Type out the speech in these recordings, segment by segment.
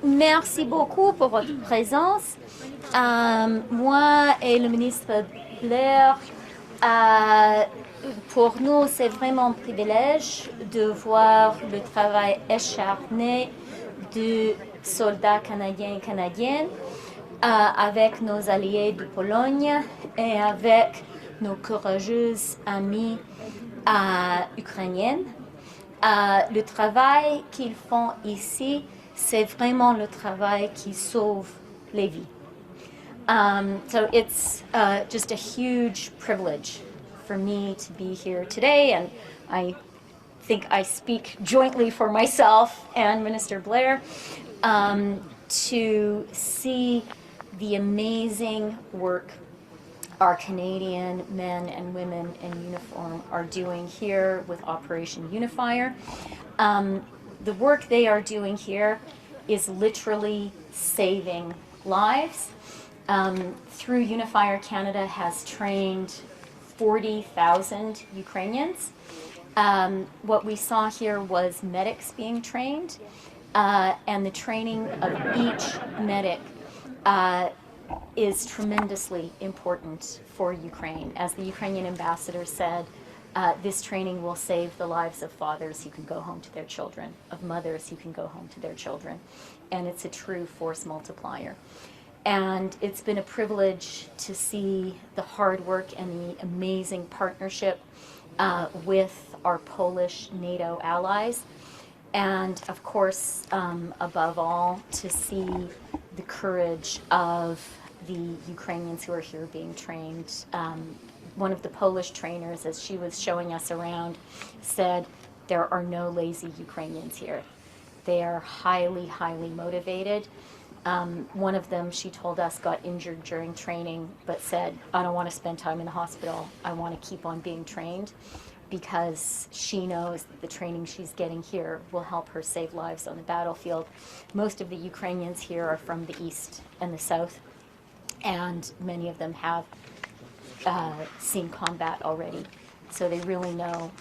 Merci beaucoup pour votre présence. Moi et le ministre Blair, pour nous, c'est vraiment un privilège de voir le travail acharné de soldats canadiens et canadiennes avec nos alliés de Pologne et avec nos courageuses amies ukrainiennes. Le travail qu'ils font ici, c'est vraiment le travail qui sauve les vies. So it's just a huge privilege for me to be here today, and I think I speak jointly for myself and Minister Blair to see the amazing work our Canadian men and women in uniform are doing here with Operation Unifier. The work they are doing here is literally saving lives. Through Unifier, Canada has trained 40,000 Ukrainians. What we saw here was medics being trained, and the training of each medic is tremendously important for Ukraine. As the Ukrainian ambassador said, this training will save the lives of fathers who can go home to their children, of mothers who can go home to their children, and it's a true force multiplier. And it's been a privilege to see the hard work and the amazing partnership with our Polish NATO allies, and of course, above all, to see the courage of the Ukrainians who are here being trained. One of the Polish trainers, as she was showing us around, said, there are no lazy Ukrainians here. They are highly, highly motivated. One of them, she told us, got injured during training, but said, I don't want to spend time in the hospital. I want to keep on being trained, because she knows that the training she's getting here will help her save lives on the battlefield. Most of the Ukrainians here are from the east and the south, and many of them have seen combat already. So they really know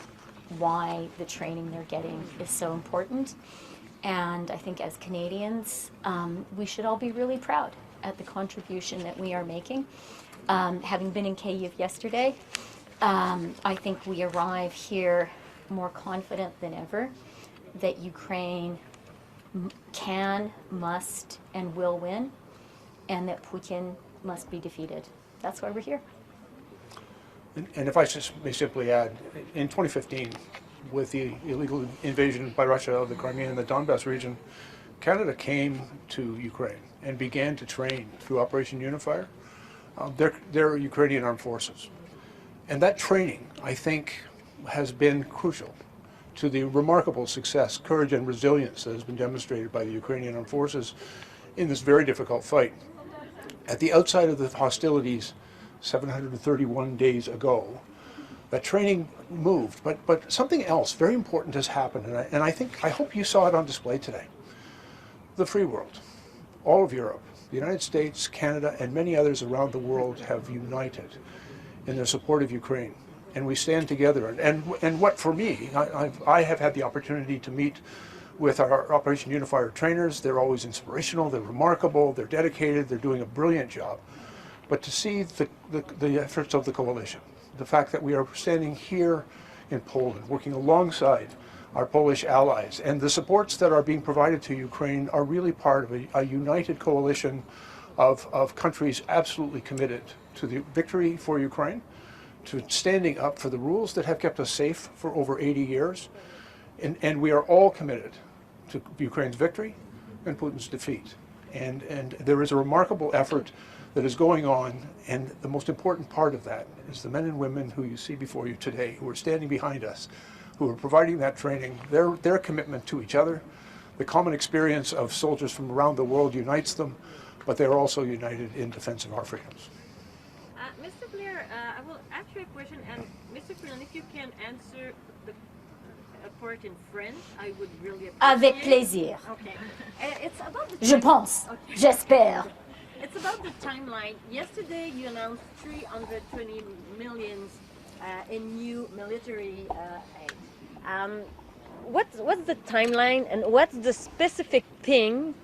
why the training they're getting is so important. And I think as Canadians, we should all be really proud at the contribution that we are making. Having been in Kyiv yesterday, I think we arrive here more confident than ever that Ukraine can, must, and will win, and that Putin must be defeated. That's why we're here. And if I just may simply add, in 2015, with the illegal invasion by Russia of the Crimea and the Donbass region, Canada came to Ukraine and began to train through Operation Unifier their Ukrainian armed forces. And that training, I think, has been crucial to the remarkable success, courage, and resilience that has been demonstrated by the Ukrainian armed forces in this very difficult fight. At the outside of the hostilities 731 days ago, that training moved, but something else very important has happened, and I hope you saw it on display today. The free world, all of Europe, the United States, Canada, and many others around the world have united in their support of Ukraine, and we stand together. And what for me, I have had the opportunity to meet with our Operation Unifier trainers. They're always inspirational, they're remarkable, they're dedicated, they're doing a brilliant job. But to see the efforts of the coalition, the fact that we are standing here in Poland, working alongside our Polish allies, and the supports that are being provided to Ukraine are really part of a united coalition of countries absolutely committed to the victory for Ukraine, to standing up for the rules that have kept us safe for over 80 years. And we are all committed to Ukraine's victory and Putin's defeat. And there is a remarkable effort that is going on, and the most important part of that is the men and women who you see before you today, who are standing behind us, who are providing that training, their commitment to each other. The common experience of soldiers from around the world unites them, but they're also united in defense of our freedoms. Mr. Blair, I will ask you a question, and Mr. Freeland, if you can answer the part in French, I would really appreciate. Avec plaisir. Okay. It's about the Je pense. Okay. J'espère. It's about the timeline. Yesterday you announced 320 million in new military aid. What's the timeline, and what's the specific thing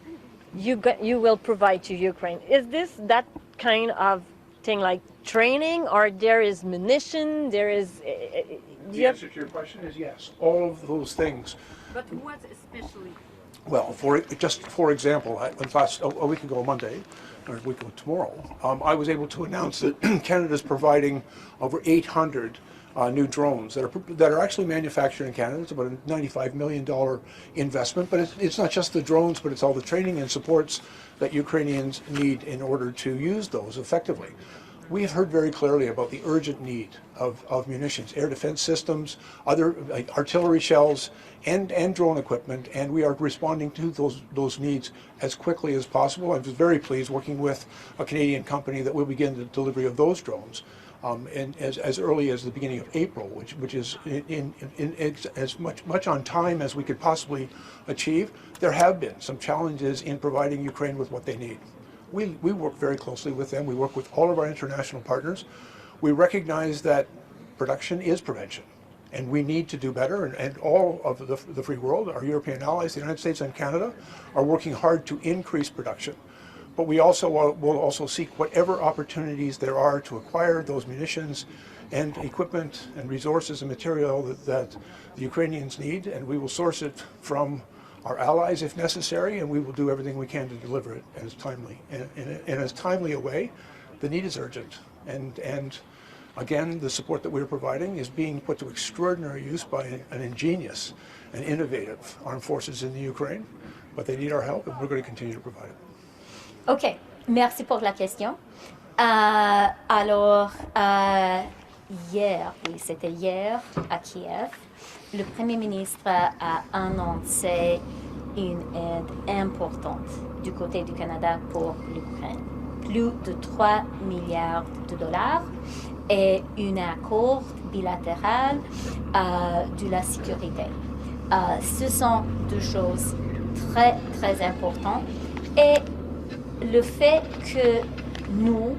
you will provide to Ukraine. Is this that kind of thing, like training, or there is munition, there is... The answer to your question is yes, all of those things. But what especially? Well, for example, a week ago Monday, or a week ago tomorrow, I was able to announce that Canada is providing over 800 new drones that are actually manufactured in Canada. It's about a $95 million investment, but it's not just the drones, but it's all the training and supports that Ukrainians need in order to use those effectively. We have heard very clearly about the urgent need of munitions, air defense systems, other artillery shells, and drone equipment, and we are responding to those needs as quickly as possible. I was very pleased working with a Canadian company that will begin the delivery of those drones and as early as the beginning of April, which is in as much on time as we could possibly achieve. There have been some challenges in providing Ukraine with what they need. We work very closely with them. We work with all of our international partners. We recognize that production is prevention, and we need to do better. And all of the free world, our European allies, the United States and Canada, are working hard to increase production. But we also will also seek whatever opportunities there are to acquire those munitions and equipment and resources and material that the Ukrainians need, and we will source it from our allies if necessary, and we will do everything we can to deliver it as timely in as timely a way. The need is urgent, and again, the support that we're providing is being put to extraordinary use by an ingenious and innovative armed forces in the Ukraine, but they need our help, and we're going to continue to provide it. OK, merci pour la question. Hier, oui, c'était hier à Kiev, le Premier ministre a annoncé une aide importante du côté du Canada pour l'Ukraine. Plus de 3 milliards de dollars et un accord bilatéral de la sécurité. Ce sont deux choses très, très importantes. Et le fait que nous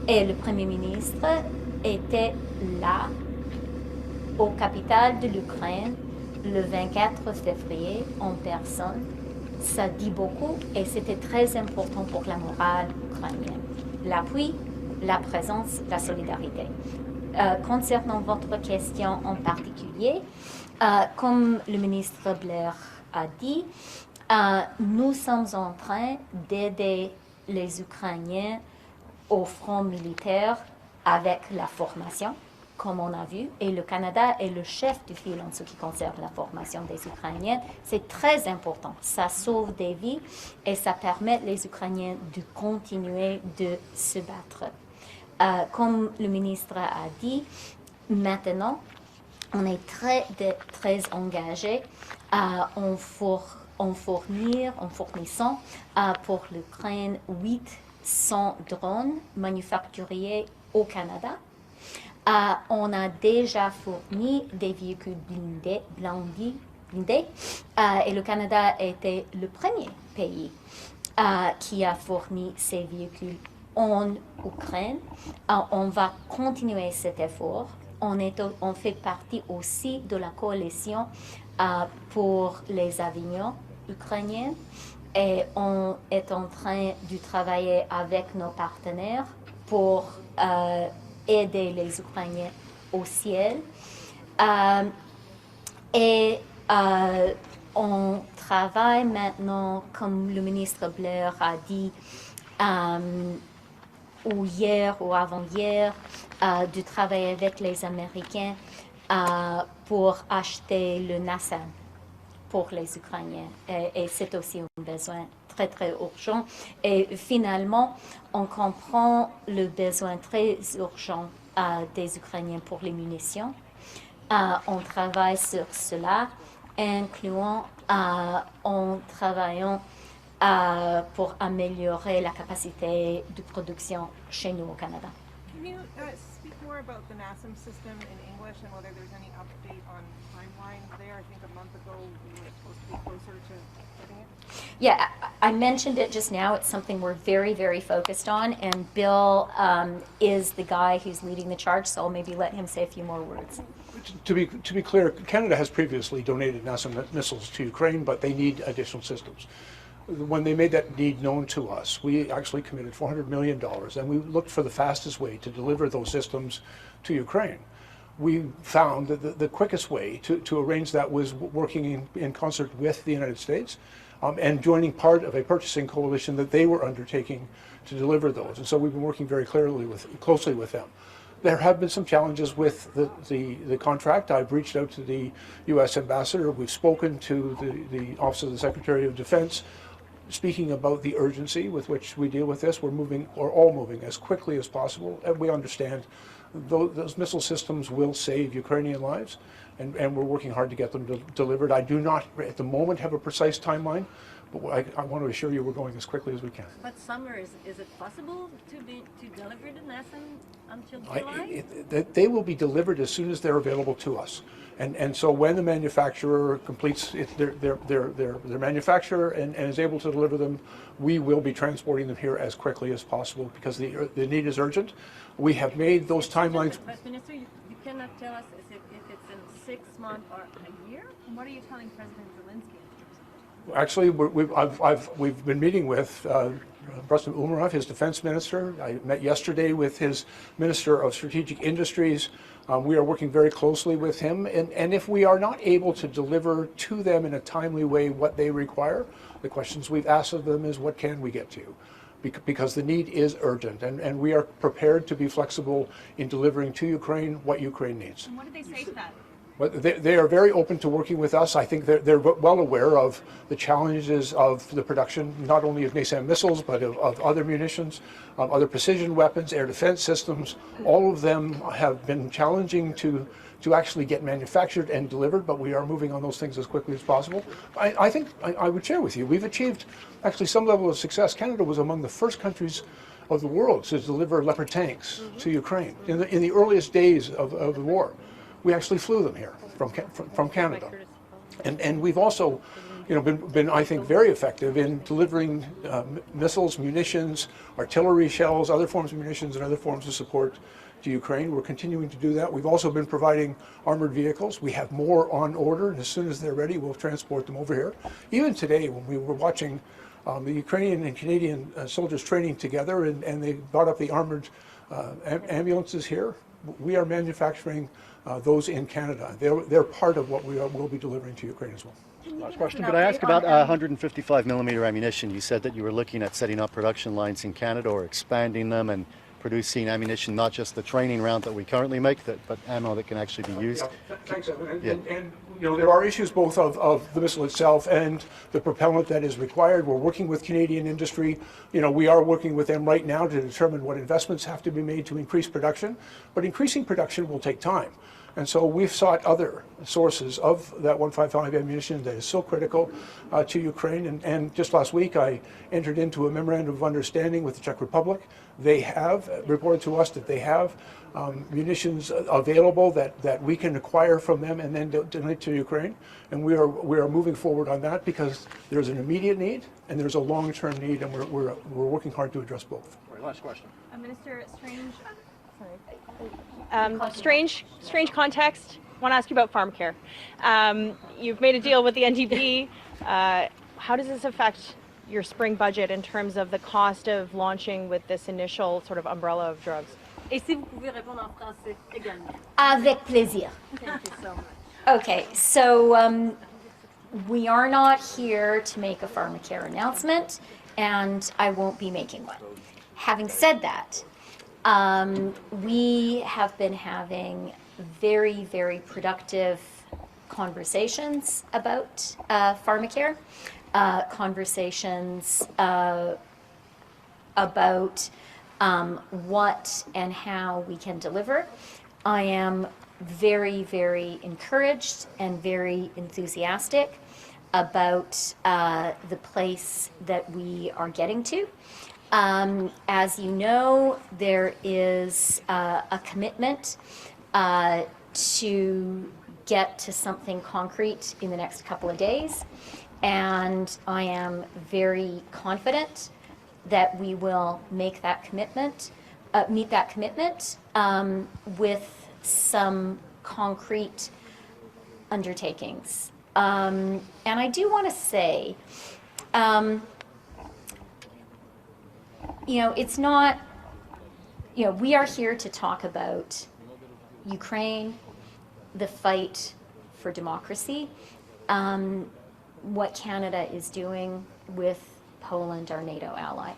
et le Premier ministre étaient là, au capital de l'Ukraine, le 24 février, en personne, ça dit beaucoup et c'était très important pour la morale ukrainienne. L'appui, la présence, la solidarité. Concernant votre question en particulier, comme le ministre Blair a dit, nous sommes en train d'aider les Ukrainiens au front militaire avec la formation, comme on a vu, et le Canada est le chef du file en ce qui concerne la formation des Ukrainiens. C'est très important. Ça sauve des vies et ça permet les Ukrainiens de continuer de se battre. Comme le ministre a dit, maintenant, on est très engagé en fournissant pour l'Ukraine 800 drones manufacturés au Canada. On a déjà fourni des véhicules blindés et le Canada était le premier pays qui a fourni ces véhicules en Ukraine. On va continuer cet effort. On fait partie aussi de la coalition pour les avions ukrainiens et on est en train de travailler avec nos partenaires pour aider les Ukrainiens au ciel. On travaille maintenant, comme le ministre Blair a dit, ou hier ou avant-hier, de travailler avec les Américains pour acheter le NASAM pour les Ukrainiens. Et c'est aussi un besoin très, très urgent. Et finalement, on comprend le besoin très urgent des Ukrainiens pour les munitions. On travaille sur cela, incluant en travaillant pour améliorer la capacité de production chez nous au Canada. Can you speak more about the NASAM system in English and whether there's any update on timeline there? I think a month ago we were supposed to be closer to getting it. Yeah, I mentioned it just now. It's something we're very, very focused on, and Bill is the guy who's leading the charge, so I'll maybe let him say a few more words. To be clear, Canada has previously donated NASAM missiles to Ukraine, but they need additional systems. When they made that need known to us, we actually committed $400 million, and we looked for the fastest way to deliver those systems to Ukraine. We found that the quickest way to arrange that was working in concert with the United States and joining part of a purchasing coalition that they were undertaking to deliver those. And so we've been working very closely with them. There have been some challenges with the contract. I've reached out to the U.S. ambassador. We've spoken to the Office of the Secretary of Defense, speaking about the urgency with which we deal with this. We're all moving as quickly as possible, and we understand those missile systems will save Ukrainian lives, and we're working hard to get them delivered. I do not, at the moment, have a precise timeline, but I want to assure you we're going as quickly as we can. But summer, is it possible to deliver the NASAM until July? They will be delivered as soon as they're available to us. And so when the manufacturer completes their manufacture and is able to deliver them, we will be transporting them here as quickly as possible because the need is urgent. We have made those timelines. But Minister, you cannot tell us if it's in 6 months or a year? And what are you telling President Zelensky? Actually, we've been meeting with President Umerov, his defense minister. I met yesterday with his Minister of Strategic Industries. We are working very closely with him, and if we are not able to deliver to them in a timely way what they require, the questions we've asked of them is what can we get to you? Because the need is urgent, and we are prepared to be flexible in delivering to Ukraine what Ukraine needs. And what did they say to that? But they are very open to working with us. I think they're well aware of the challenges of the production, not only of NASAM missiles, but of other munitions, other precision weapons, air defense systems. All of them have been challenging to actually get manufactured and delivered, but we are moving on those things as quickly as possible. I think I would share with you, we've achieved actually some level of success. Canada was among the first countries of the world to deliver Leopard tanks to Ukraine in the earliest days of the war. We actually flew them here from Canada, and we've also, been I think very effective in delivering missiles, munitions, artillery shells, other forms of munitions, and other forms of support to Ukraine. We're continuing to do that. We've also been providing armored vehicles. We have more on order, and as soon as they're ready, we'll transport them over here. Even today, when we were watching the Ukrainian and Canadian soldiers training together, and they brought up the armored ambulances here, we are manufacturing those in Canada. They're part of what we will be delivering to Ukraine as well. Last question. Could I ask about 155 millimeter ammunition? You said that you were looking at setting up production lines in Canada or expanding them and producing ammunition, not just the training round that we currently make, but ammo that can actually be used. Yeah, thanks, Evan. And there are issues both of the missile itself and the propellant that is required. We're working with Canadian industry. We are working with them right now to determine what investments have to be made to increase production. But increasing production will take time. And so we've sought other sources of that 155 ammunition that is so critical to Ukraine. And just last week, I entered into a memorandum of understanding with the Czech Republic. They have reported to us that they have munitions available that we can acquire from them and then donate to Ukraine. And we are moving forward on that because there's an immediate need and there's a long-term need, and we're working hard to address both. All right, last question. Minister, strange context. I want to ask you about farm care. You've made a deal with the NDP. How does this affect your spring budget in terms of the cost of launching with this initial sort of umbrella of drugs? Et si vous pouvez répondre en français également. Avec plaisir. Thank you so much. Okay, so we are not here to make a pharmacare announcement, and I won't be making one. Having said that, we have been having very, very productive conversations about pharmacare, conversations about what and how we can deliver. I am very, very encouraged and very enthusiastic about the place that we are getting to. As you know, there is a commitment to get to something concrete in the next couple of days, and I am very confident that we will make that commitment, meet that commitment with some concrete undertakings. And I do want to say, it's not, we are here to talk about Ukraine, the fight for democracy, what Canada is doing with Poland, our NATO ally.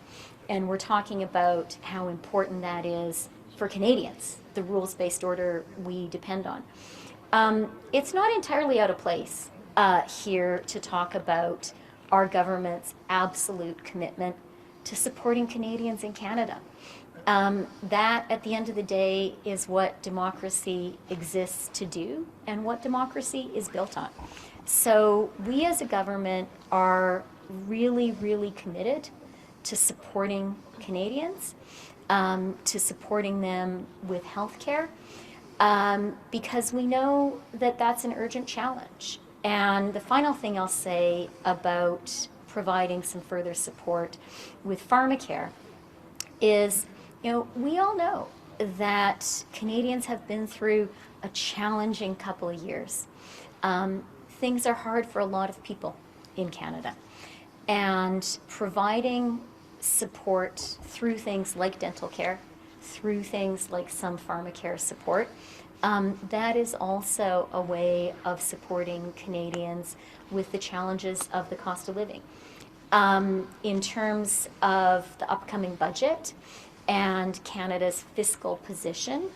And we're talking about how important that is for Canadians, the rules-based order we depend on. It's not entirely out of place here to talk about our government's absolute commitment to supporting Canadians in Canada. That, at the end of the day, is what democracy exists to do and what democracy is built on. So we as a government are really, really committed to supporting Canadians, to supporting them with health care, because we know that that's an urgent challenge. And the final thing I'll say about providing some further support with pharmacare is, we all know that Canadians have been through a challenging couple of years. Things are hard for a lot of people in Canada. And providing support through things like dental care, through things like some pharmacare support, that is also a way of supporting Canadians with the challenges of the cost of living. In terms of the upcoming budget and Canada's fiscal position,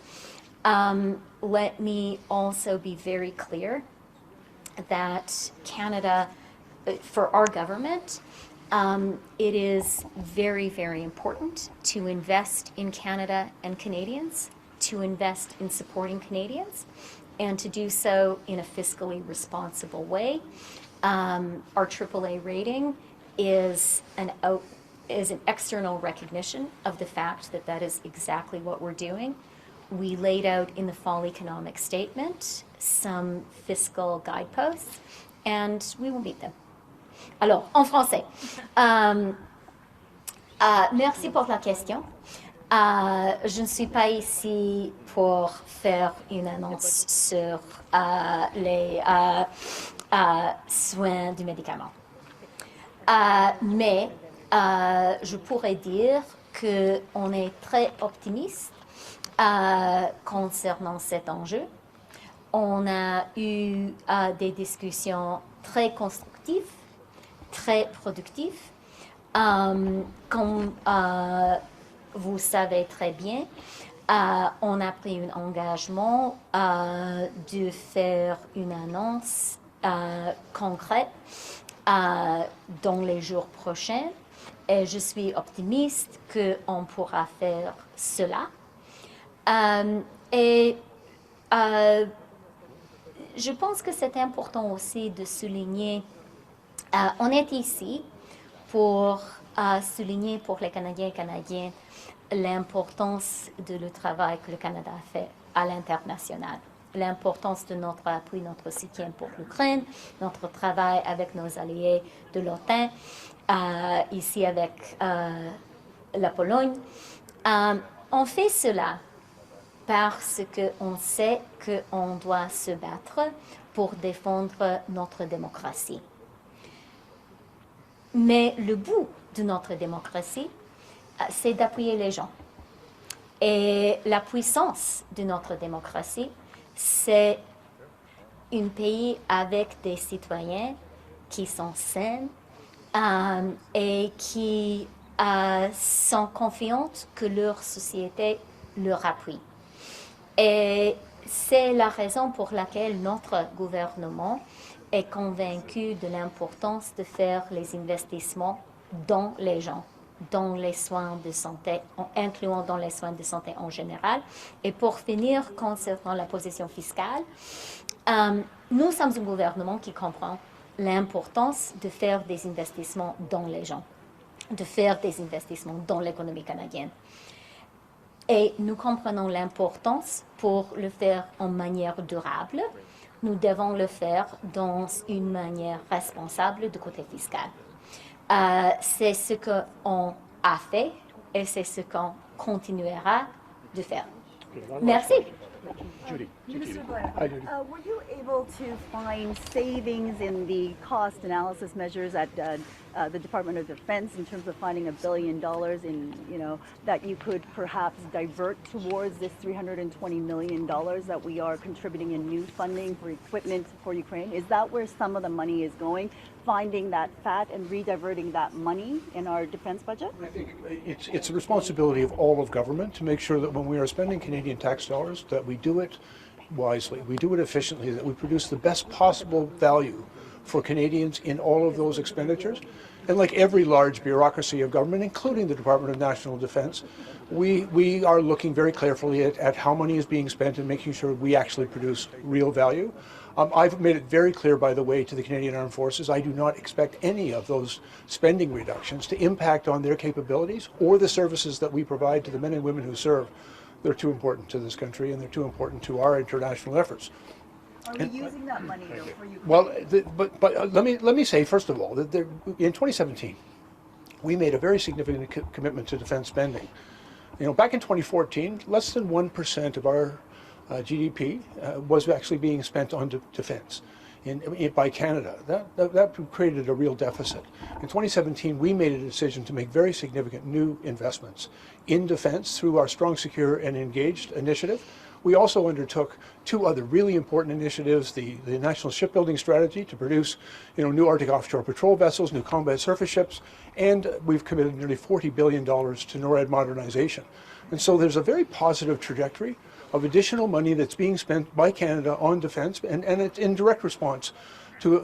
let me also be very clear that Canada, for our government, it is very, very important to invest in Canada and Canadians, to invest in supporting Canadians, and to do so in a fiscally responsible way. Our AAA rating is an external recognition of the fact that that is exactly what we're doing. We laid out in the fall economic statement some fiscal guideposts, and we will meet them. Alors, en français. Merci pour la question. Je ne suis pas ici pour faire une annonce sur les soins du médicament. Mais je pourrais dire qu'on est très optimiste concernant cet enjeu. On a eu des discussions très constructives, très productives. Comme vous savez très bien, on a pris un engagement de faire une annonce concrète dans les jours prochains. Et je suis optimiste qu'on pourra faire cela. Je pense que c'est important aussi de souligner, on est ici pour souligner pour les Canadiens et Canadiennes l'importance de le travail que le Canada a fait à l'international, l'importance de notre appui, notre soutien pour l'Ukraine, notre travail avec nos alliés de l'OTAN, ici avec la Pologne. On fait cela parce qu'on sait qu'on doit se battre pour défendre notre démocratie. Mais le bout de notre démocratie, c'est d'appuyer les gens. Et la puissance de notre démocratie, c'est un pays avec des citoyens qui sont sains et qui sont confiants que leur société leur appuie. Et c'est la raison pour laquelle notre gouvernement est convaincu de l'importance de faire les investissements dans les gens, dans les soins de santé, incluant dans les soins de santé en général. Et pour finir, concernant la position fiscale, nous sommes un gouvernement qui comprend l'importance de faire des investissements dans les gens, de faire des investissements dans l'économie canadienne. Et nous comprenons l'importance pour le faire en manière durable. Nous devons le faire dans une manière responsable du côté fiscal. C'est ce qu'on a fait et c'est ce qu'on continuera de faire. Merci. Judy. Minister Blair, Hi, Judy. were you able to find savings in the cost analysis measures at the Department of Defense in terms of finding $1 billion in, that you could perhaps divert towards this $320 million that we are contributing in new funding for equipment for Ukraine? Is that where some of the money is going? Finding that fat and rediverting that money in our defense budget? I think it's the responsibility of all of government to make sure that when we are spending Canadian tax dollars, that we do it wisely, we do it efficiently, that we produce the best possible value for Canadians in all of those expenditures. And like every large bureaucracy of government, including the Department of National Defense, we are looking very carefully at how money is being spent and making sure we actually produce real value. I've made it very clear, by the way, to the Canadian Armed Forces, I do not expect any of those spending reductions to impact on their capabilities or the services that we provide to the men and women who serve. They're too important to this country, and they're too important to our international efforts. Are we using that money though for Ukraine? Well, but let me say, first of all, that in 2017, we made a very significant commitment to defense spending. Back in 2014, less than 1% of our GDP was actually being spent on defense by Canada. That created a real deficit. In 2017, we made a decision to make very significant new investments in defense through our Strong, Secure, and Engaged initiative. We also undertook two other really important initiatives, the National Shipbuilding Strategy to produce new Arctic offshore patrol vessels, new combat surface ships, and we've committed nearly $40 billion to NORAD modernization. And so there's a very positive trajectory of additional money that's being spent by Canada on defense, and it's in direct response to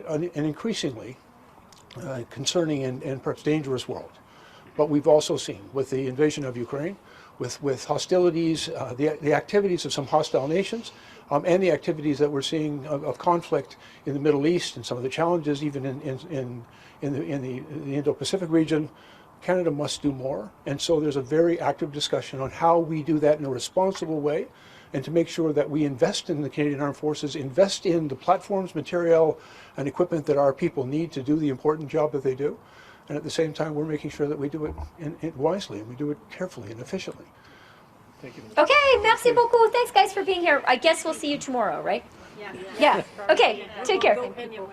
an increasingly concerning and perhaps dangerous world. But we've also seen, with the invasion of Ukraine, with hostilities, the activities of some hostile nations, and the activities that we're seeing of conflict in the Middle East and some of the challenges even in the Indo-Pacific region, Canada must do more. And so there's a very active discussion on how we do that in a responsible way, and to make sure that we invest in the Canadian Armed Forces, invest in the platforms, material, and equipment that our people need to do the important job that they do. And at the same time, we're making sure that we do it wisely, and we do it carefully and efficiently. Thank you. Okay, merci beaucoup. Thanks, guys, for being here. I guess we'll see you tomorrow, right? Yeah. Yeah. Okay, take care. Go anywhere.